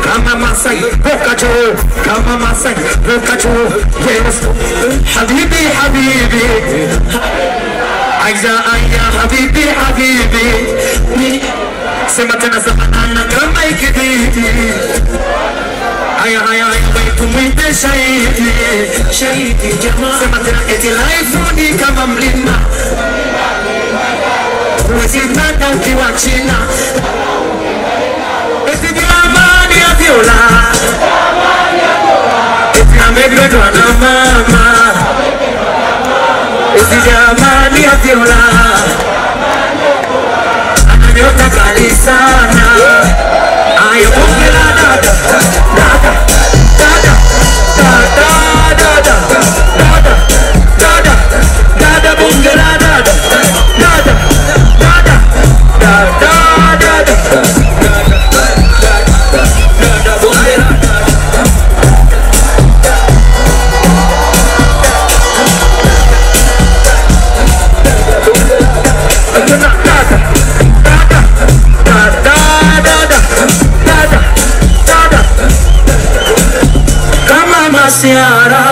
Kama Masai, kama Masai, yes, Habibi, Habibi, Aiza, Aya, Habibi, Habibi, sema tena zamana kama ikididi, Aya, tumwite shahidi, shahidi jamaa, sema tena eti life ni kama mlima, uwezi panda ukiwa China. Eti jamani ya viola, eti amependwa na mama. Eti jamani ya viola, ananyota kali sana. Ayo bongela dada, dada, dada, dada, dada, dada, dada, dada bongela dada, dada, dada, dada, dada.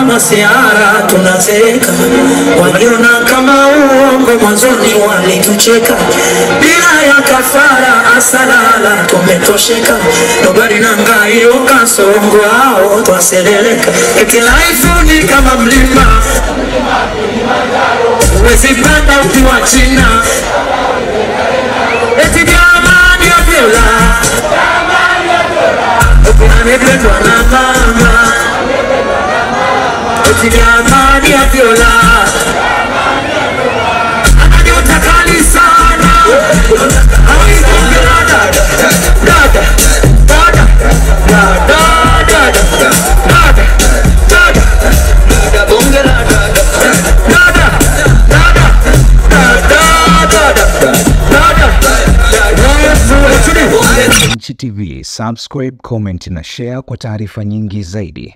Masiara tunacheka, waliona kama uongo mwanzoni walitucheka, bila ya kafara asalala tumetosheka, nobody nangayo kasongo hao twaseleleka. Eti life ni kama mlima, uwezi panda ukiwa China. Eti jamani ya viola, amependwa na mama. Eti jamani ya viola, ananyota kali sana. Awi bongela dada, dada, dada, dada, dada, dada, dada, dada bongela dada, dada, dada, dada, dada, dada. Nchi TV, subscribe, comment na share kwa taarifa nyingi zaidi.